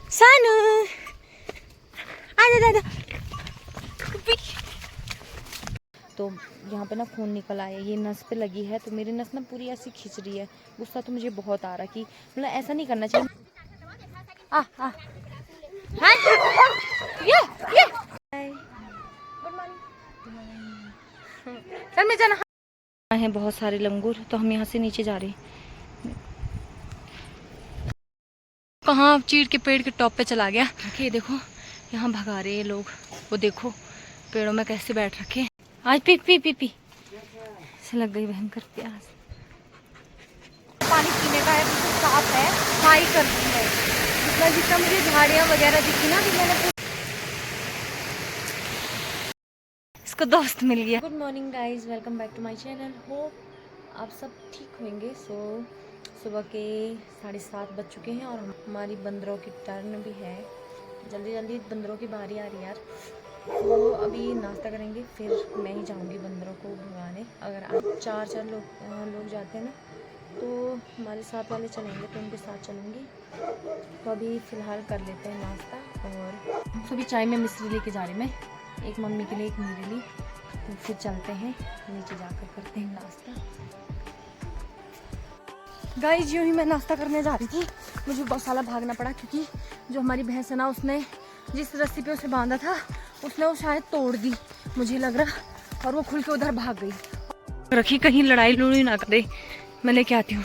सानू आजा दादा। तो यहाँ पे ना खून निकल आया, ये नस पे लगी है, तो मेरी नस ना पूरी ऐसी खिंच रही है। गुस्सा तो मुझे बहुत आ रहा कि मतलब ऐसा नहीं करना चाहिए। हाँ ये गुड मॉर्निंग। चल मैं जाना है बहुत सारे लंगूर, तो हम यहाँ से नीचे जा रहे हैं। कहाँ चीड़ के पेड़ के टॉप पे चला गया। ये देखो यहाँ भगा रहे हैं लोग, वो देखो पेड़ों में कैसे बैठ रखे। आज पी पी पी पी से लग गई भयंकर प्यास। पानी पीने का है, बिल्कुल साफ है, खाई करती है। जितना जितना मुझे झाड़ियाँ वगैरह दिखी ना, कि मैंने इसको दोस्त मिल गया। Good morning guys, welcome back to my channel. Hope आप सब ठीक होंगे। सुबह के 7:30 बज चुके हैं और हमारी बंदरों की टर्न भी है। जल्दी जल्दी बंदरों की बारी आ रही है यार। तो अभी नाश्ता करेंगे, फिर मैं ही जाऊंगी बंदरों को भगाने। अगर आप चार लोग जाते हैं ना, तो हमारे साथ वाले चलेंगे, तो उनके साथ चलूँगी। तो अभी फ़िलहाल कर लेते हैं नाश्ता। और सभी चाय में मिश्री लेके जा रही मैं, एक मम्मी के लिए एक मेरे लिए। तो फिर चलते हैं नीचे जाकर करते हैं नाश्ता। गाइस यूँ ही मैं नाश्ता करने जा रही थी, मुझे बहुत सारा भागना पड़ा, क्योंकि जो हमारी भैंस है ना, उसने जिस रस्सी पे उसे बांधा था, उसने वो शायद तोड़ दी मुझे लग रहा, और वो खुल के उधर भाग गई। रखी कहीं लड़ाई लुड़ी ना करे, मैं लेके आती हूँ।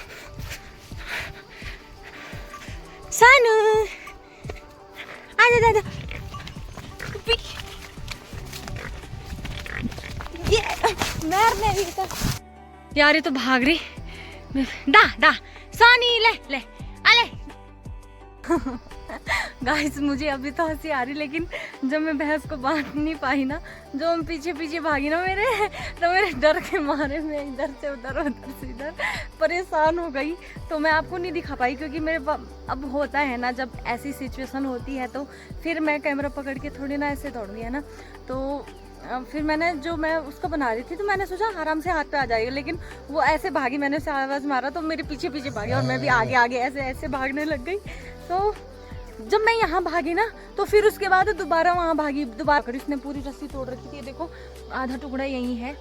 सानू आजा दादा। ये यार ये तो भाग रही। डा सोनी ले ले अले। गाइस मुझे अभी तो हंसी आ रही, लेकिन जब मैं भैंस को बांध नहीं पाई ना, जो हम पीछे पीछे भागी ना मेरे, तो मेरे डर के मारे मैं इधर से उधर से इधर परेशान हो गई। तो मैं आपको नहीं दिखा पाई, क्योंकि मेरे अब होता है ना, जब ऐसी सिचुएशन होती है तो फिर मैं कैमरा पकड़ के थोड़ी ना ऐसे दौड़ गई है ना। तो फिर मैं उसको बना रही थी, तो मैंने सोचा आराम से हाथ पे आ जाएगा, लेकिन वो ऐसे भागी, मैंने उसे आवाज़ मारा तो मेरे पीछे पीछे भागी, और मैं भी आगे आगे ऐसे ऐसे भागने लग गई। तो जब मैं यहाँ भागी ना, तो फिर उसके बाद दोबारा वहाँ भागी, दोबारा उसने पूरी रस्सी तोड़ रखी थी। ये देखो आधा टुकड़ा यही है।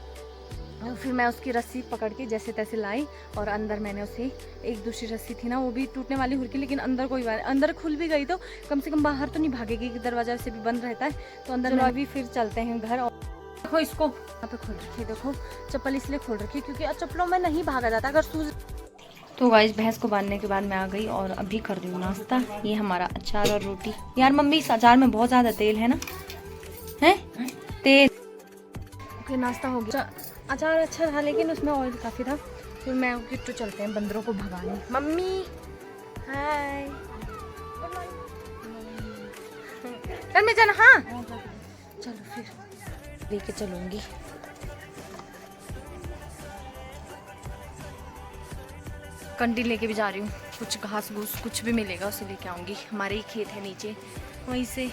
फिर मैं उसकी रस्सी पकड़ के जैसे तैसे लाई, और अंदर मैंने उसे एक दूसरी रस्सी थी ना, वो भी टूटने वाली हुई, लेकिन अंदर कोई बात, अंदर खुल भी गई तो कम से कम बाहर तो नहीं भागेगी, दरवाजा से भी बंद रहता है। तो अंदर अभी फिर चलते हैं घर। और देखो इसको यहाँ पे खोल रखी है, देखो चप्पल इसलिए खोल रखी है क्योंकि चप्पलों में नहीं भागा जाता अगर सूज। तो गाइस भैंस को बांधने के बाद मैं आ गई और अभी कर रही हूँ नाश्ता। ये हमारा अचार और रोटी। यार मम्मी इस अचार में बहुत ज़्यादा तेल है ना, है तेल। ओके नाश्ता हो गया। अचार अच्छा था, लेकिन उसमें ऑयल काफ़ी था। फिर मैं किट्टू चलते हैं बंदरों को भगाने। मम्मी हाय चल मैं जाना। हाँ चलो फिर लेके चलूँगी। कंडी लेके भी जा रही हूँ, कुछ घास घूस कुछ भी मिलेगा उसे लेके आऊँगी। हमारे ही खेत है नीचे, वहीं से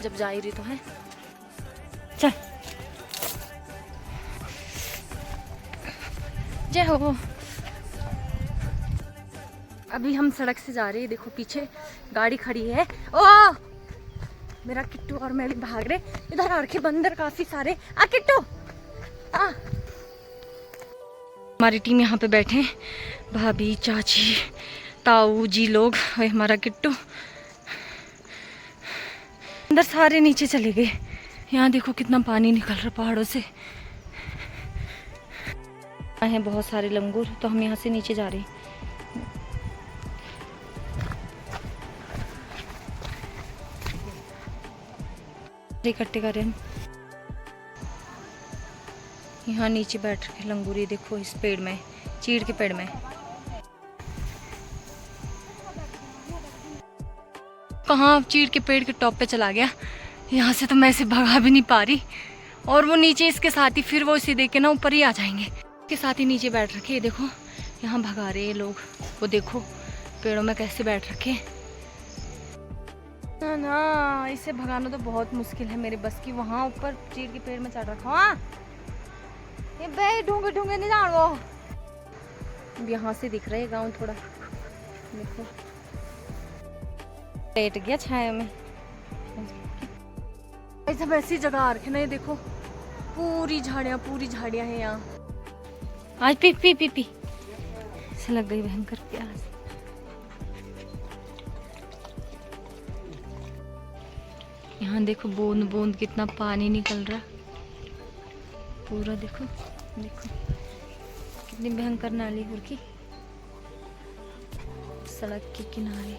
जब जा ही रही तो है। चल जय हो। अभी हम सड़क से जा रहे हैं, देखो पीछे गाड़ी खड़ी है। ओ मेरा किट्टू और मैं भी भाग रहे, इधर आ रखे बंदर काफी सारे। आ किट्टू आ। हमारी टीम यहाँ पे बैठे हैं, भाभी चाची ताऊ जी लोग, और हमारा किट्टू। अंदर सारे नीचे चले गए। यहाँ देखो कितना पानी निकल रहा पहाड़ों से है, बहुत सारे लंगूर। तो हम यहाँ से नीचे जा रहे हैं। इकट्ठे कर रहे हैं यहाँ नीचे बैठ के लंगूरी। देखो इस पेड़ में, चीड़ के पेड़ में। कहाँ चीड़ के पेड़ के टॉप पे चला गया। यहाँ से तो मैं इसे भगा भी नहीं पा रही, और वो नीचे इसके साथ ही, फिर वो इसे देख के ना ऊपर ही आ जाएंगे। इसके साथ ही नीचे बैठ रखे। देखो यहाँ भगा रहे हैं लोग, वो देखो पेड़ों में कैसे बैठ रखे ना। इसे भगाना तो बहुत मुश्किल है मेरे बस की। वहाँ ऊपर चीड़ के पेड़ में चढ़ रखा। हाँ ये बे ढूंढे ढूंढे नहीं जान वो। अब यहाँ से दिख रहा है गाँव थोड़ा, देखो लेट गया छाया में। ऐसा वैसी जगह आ रखे ना, ये देखो पूरी झाड़ियाँ हैं यहाँ। आज पी पी पी पी से लग गई भयंकर प्यास। यहाँ देखो बूंद बूंद कितना पानी निकल रहा पूरा। देखो देखो कितनी भयंकर नाली हो रखी सड़क के किनारे।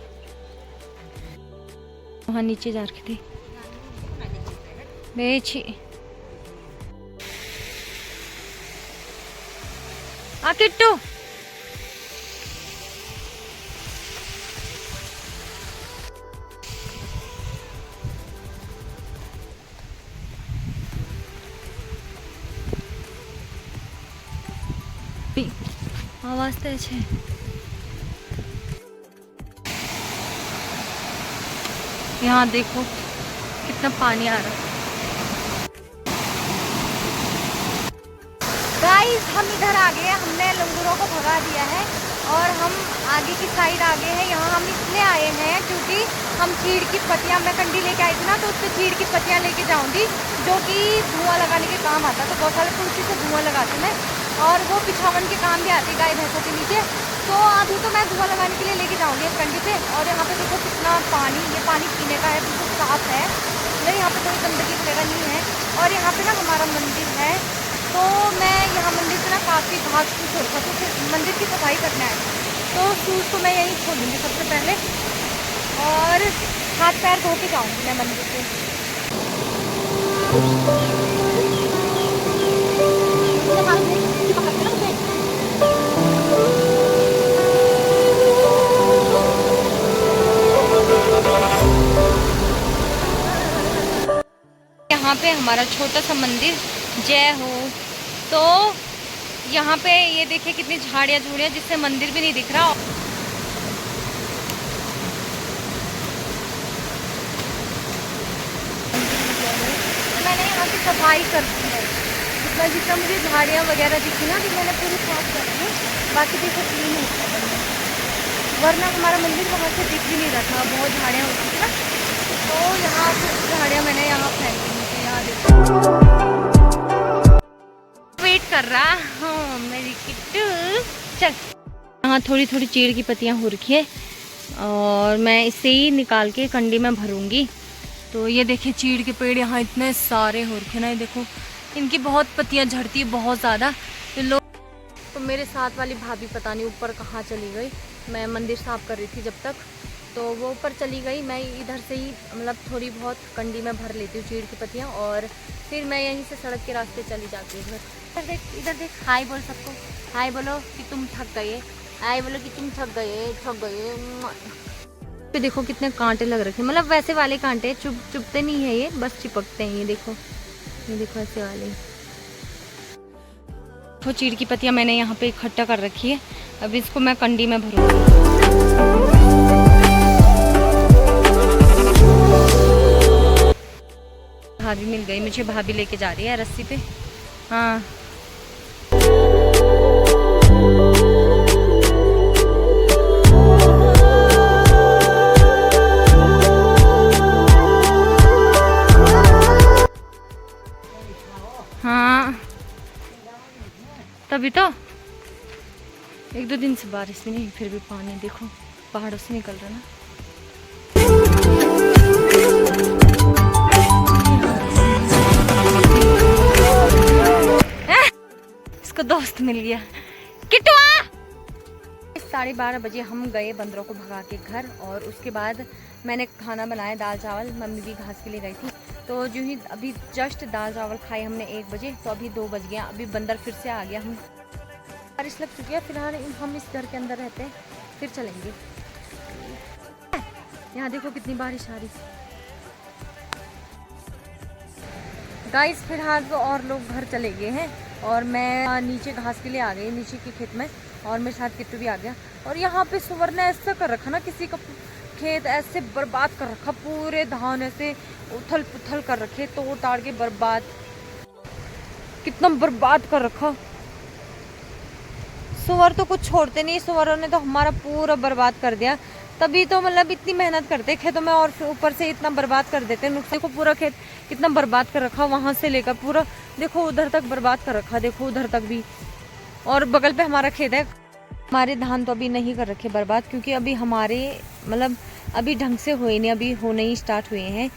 वहाँ नीचे जा रखे थे बेची। आ किट्टू आवाज तो है। यहाँ देखो कितना पानी आ रहा है। गाइस हम इधर आ गए, हमने लंगूरों को भगा दिया है और हम आगे की साइड आ गए हैं। यहाँ हम इसलिए आए हैं क्योंकि हम चीड़ की पत्तियाँ, मैं कंडी लेके आई थी ना, तो उससे चीड़ की पत्तियाँ लेके जाऊंगी जो कि धुआं लगाने के काम आता है। तो बहुत सारे तुलसी से धुआं लगाती मैं, और वो पिछावन के काम भी आती है गाय भैंसों के नीचे। तो अभी तो मैं धुआं लगाने के लिए लेके जाऊंगी इस कंडी पे। और यहाँ पे देखो कितना पानी, ये पानी पीने का है, बिल्कुल साफ है, नहीं यहाँ पे कोई गंदगी वगैरह नहीं है। और यहाँ पे ना हमारा मंदिर है, तो मैं यहाँ मंदिर से ना काफ़ी घास फूस हो रखा, तो फिर मंदिर की सफाई करना है। तो शूज़ को मैं यहीं खोलूँगी सबसे पहले और हाथ पैर धो के जाऊँगी मैं मंदिर से। यहाँ पे हमारा छोटा सा मंदिर, जय हो। तो यहाँ पे ये देखिए कितनी झाड़ियाँ झूड़ियाँ, जिससे मंदिर भी नहीं दिख रहा। मैंने यहाँ की सफाई कर दी है, जितना जितना मुझे झाड़ियाँ वगैरह दिखी ना, कि मैंने पूरी साफ कर दी। बाकी देखो क्लीन है, वरना हमारा मंदिर वहाँ से दिख भी नहीं रहा था, बहुत झाड़ियाँ होती थी ना। तो यहाँ कुछ झाड़ियाँ मैंने यहाँ फेंक दी। यहाँ वेट कर रहा हूँ मेरी किट्टू, चल। यहाँ थोड़ी थोड़ी चीड़ की पत्तियाँ हो रखी है और मैं इसे ही निकाल के कंडी में भरूंगी। तो ये देखिए चीड़ के पेड़ यहाँ इतने सारे हो रखे ना, ये देखो इनकी बहुत पत्तियाँ झड़ती है बहुत ज़्यादा। तो लोग, तो मेरे साथ वाली भाभी पता नहीं ऊपर कहाँ चली गई। मैं मंदिर साफ कर रही थी जब तक, तो वो ऊपर चली गई। मैं इधर से ही मतलब थोड़ी बहुत कंडी में भर लेती हूँ चीड़ की पत्तियाँ, और फिर मैं यहीं से सड़क के रास्ते चली जाती हूँ। इधर देख, इधर देख, हाय बोल सबको, हाय बोलो कि तुम थक गए, हाय बोलो कि तुम थक गए। पे देखो कितने कांटे लग रखे, मतलब वैसे वाले कांटे, चुभते नहीं है ये, बस चिपकते हैं। ये देखो ऐसे वाले। वो चीड़ की पत्तियाँ मैंने यहाँ पे इकट्ठा कर रखी है, अब इसको मैं कंडी में भरूँगी। भाभी मिल गई मुझे, भाभी लेके जा रही है रस्सी पे। हाँ हाँ, तभी तो 1-2 दिन से बारिश भी नहीं, फिर भी पानी देखो पहाड़ों से निकल रहा ना। इसको दोस्त मिल गया, किट्टू आ। 12:30 बजे हम गए बंदरों को भगा के घर, और उसके बाद मैंने खाना बनाया, दाल चावल। मम्मी भी घास के लिए गई थी, तो जो ही अभी जस्ट दाल चावल खाए हमने 1 बजे, तो अभी 2 बज गया। अभी बंदर फिर से आ गया। हम बारिश लग चुकी है, फिलहाल हम इस घर के अंदर रहते हैं, फिर चलेंगे। यहाँ देखो कितनी बारिश आ रही गाइस। फिलहाल तो और लोग घर चले गए हैं और मैं नीचे घास के लिए आ गई, नीचे के खेत में, और मेरे साथ किट्टू भी आ गया। और यहाँ पे सुवर ने ऐसा कर रखा ना, किसी का खेत ऐसे बर्बाद कर रखा, पूरे धान ऐसे उथल पुथल कर रखे, तोड़ ताड़ के बर्बाद, कितना बर्बाद कर रखा। सुवर तो कुछ छोड़ते नहीं, सुवरों ने तो हमारा पूरा बर्बाद कर दिया। तभी तो मतलब इतनी मेहनत करते खेतों में और फिर ऊपर से इतना बर्बाद कर देते। नुकसान को पूरा खेत कितना बर्बाद कर रखा, वहां से लेकर पूरा देखो उधर तक बर्बाद कर रखा, देखो उधर तक भी। और बगल पे हमारा खेत है। हमारे धान तो अभी नहीं कर रखे बर्बाद, क्योंकि अभी हमारे मतलब अभी ढंग से हुए नहीं, अभी होने ही स्टार्ट हुए हैं।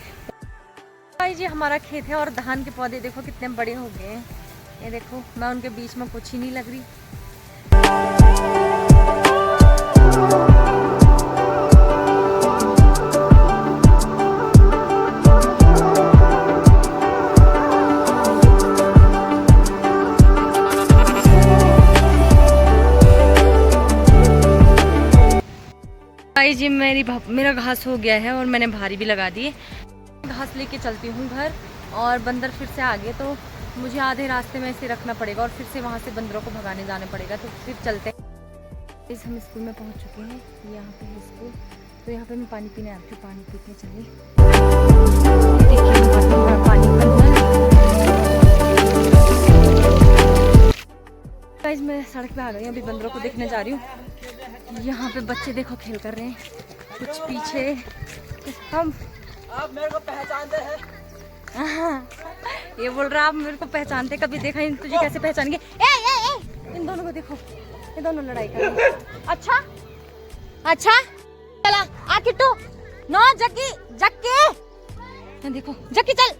भाई जी हमारा खेत है और धान के पौधे देखो कितने बड़े हो गए हैं। ये देखो मैं उनके बीच में कुछ ही नहीं लग रही। भाई जी मेरा घास हो गया है और मैंने भारी भी लगा दी है। घास लेके चलती हूँ घर, और बंदर फिर से आ गए तो मुझे आधे रास्ते में इसे रखना पड़ेगा और फिर से वहाँ से बंदरों को भगाने जाने पड़ेगा। तो फिर चलते हैं। हम स्कूल में पहुँच चुके हैं, यहाँ पे है स्कूल। तो यहाँ पे मैं पानी पीने आती हूँ, पानी पीने चलिए। गाइस मैं सड़क पे आ गई हूँ, अभी बंदरों को देखने जा रही हूँ। यहाँ पे बच्चे देखो खेल कर रहे हैं, कुछ पीछे। हम आप मेरे को पहचानते हैं? ये बोल रहा आप मेरे को पहचानते, कभी देखा नहीं तुझे कैसे पहचानेंगे। इन दोनों को देखो, ये दोनों लड़ाई कर रहे हैं। अच्छा अच्छा चला आ किट्टू, नो जक्की जक्की, देखो जक्की चल,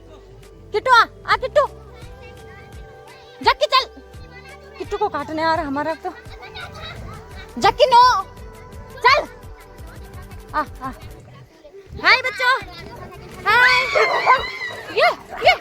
किट्टू आ किट्टू, जक्की चल। किट्टू को काटने आ रहा हमारा तो। जक्की नो चल। आ हाय बच्चों, हाय। ये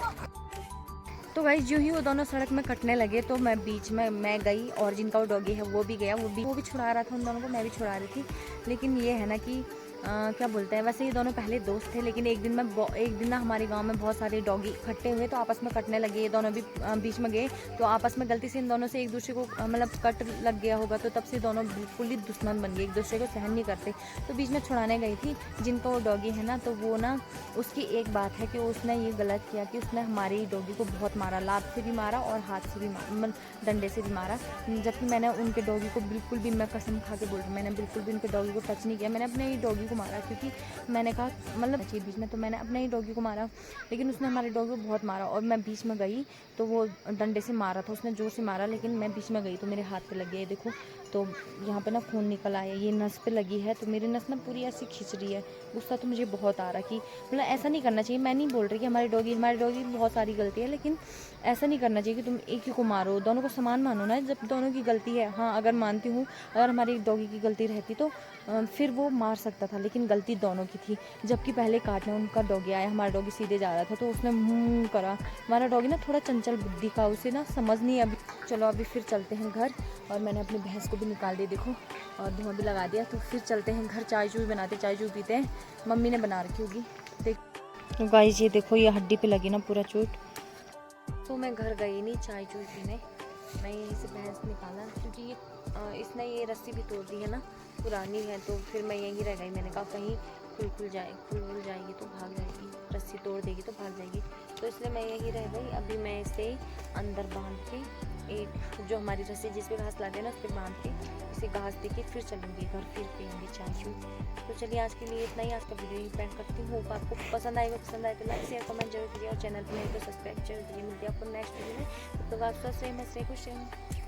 तो गाइस जो ही वो दोनों सड़क में कटने लगे तो मैं बीच में मैं गई, और जिनका वो डॉगी है वो भी गया, वो भी छुड़ा रहा था उन दोनों को, मैं भी छुड़ा रही थी। लेकिन ये है ना कि क्या बोलते हैं, वैसे ये दोनों पहले दोस्त थे, लेकिन एक दिन ना हमारे गांव में बहुत सारे डॉगी इकट्ठे हुए तो आपस में कटने लगे। ये दोनों भी बीच में गए तो आपस में गलती से इन दोनों से एक दूसरे को मतलब कट लग गया होगा, तो तब से दोनों बिल्कुल ही दुश्मन बन गए, एक दूसरे को सहन नहीं करते। तो बीच में छुड़ाने गई थी जिनका वो डॉगी है ना, तो वो ना उसकी एक बात है कि उसने ये गलत किया कि उसने हमारे डॉगी को बहुत मारा, लात से भी मारा और हाथ से भी मतलब डंडे से भी मारा। जबकि मैंने उनके डॉगी को बिल्कुल भी, मैं कसम खा के बोल रही हूँ, मैंने बिल्कुल भी उनके डॉगी को टच नहीं किया। मैंने अपने ही डॉगी को मारा, क्योंकि मैंने कहा मतलब बीच में तो मैंने अपने ही डॉगी को मारा, लेकिन उसने हमारे डॉगी को बहुत मारा। और मैं बीच में गई तो वो डंडे से मारा था, उसने जोर से मारा, लेकिन मैं बीच में गई तो मेरे हाथ पे लग गया। ये देखो तो यहाँ पे ना खून निकल आया, ये नस पे लगी है, तो मेरी नस ना पूरी ऐसी खिंच रही है। गुस्सा तो मुझे बहुत आ रहा कि मतलब ऐसा नहीं करना चाहिए। मैं नहीं बोल रही कि हमारे डॉगी की बहुत सारी गलती है, लेकिन ऐसा नहीं करना चाहिए कि तुम एक ही को मारो, दोनों को समान मानो ना। जब दोनों की गलती है, हाँ अगर मानती हूँ अगर हमारी डॉगी की गलती रहती तो फिर वो मार सकता था, लेकिन गलती दोनों की थी। जबकि पहले काटने उनका डॉगी आया, हमारा डॉगी सीधे जा रहा था तो उसने मुँह करा। हमारा डॉगी ना थोड़ा चंचल बुद्धि का, उसे ना समझ नहीं। अभी चलो अभी फिर चलते हैं घर, और मैंने अपनी भैंस को भी निकाल दी देखो, और धुआं भी लगा दिया। तो फिर चलते हैं घर, चाय चूई बनाते, चाय चूई पीते हैं, मम्मी ने बना रखी होगी। तो गाइस ये देखो ये हड्डी पे लगी ना पूरा चोट। तो मैं घर गई नहीं चाय चूई पीने, मैं यहीं से भैंस निकाला, क्योंकि इसने ये रस्सी भी तोड़ दी है ना, पुरानी है, तो फिर मैं यहीं रह गई। मैंने कहा कहीं खुल जाएगी तो भाग जाएगी, रस्सी तोड़ देगी तो भाग जाएगी, तो इसलिए मैं यहीं रह गई। अभी मैं इसे अंदर बांध के, एक जो हमारी रस्सी जिस पे घास लाते हैं ना उस पर बांध के इसे घास दे के फिर चलूँगी घर, फिर पियेंगे चाय चूई। तो चलिए आज के लिए इतना ही, आज का वीडियो ही पैक करती हूँ। होप आपको पसंद आएगा, पसंद आए तो लाइक शेयर कमेंट जरूर कीजिए, और चैनल पर नहीं तो सब्सक्राइब जरूर कीजिए। मिलते हैं आपको नेक्स्ट वीडियो में, तो आप स्वस्थ रहिए, मस्त रहिए, खुश रहिए।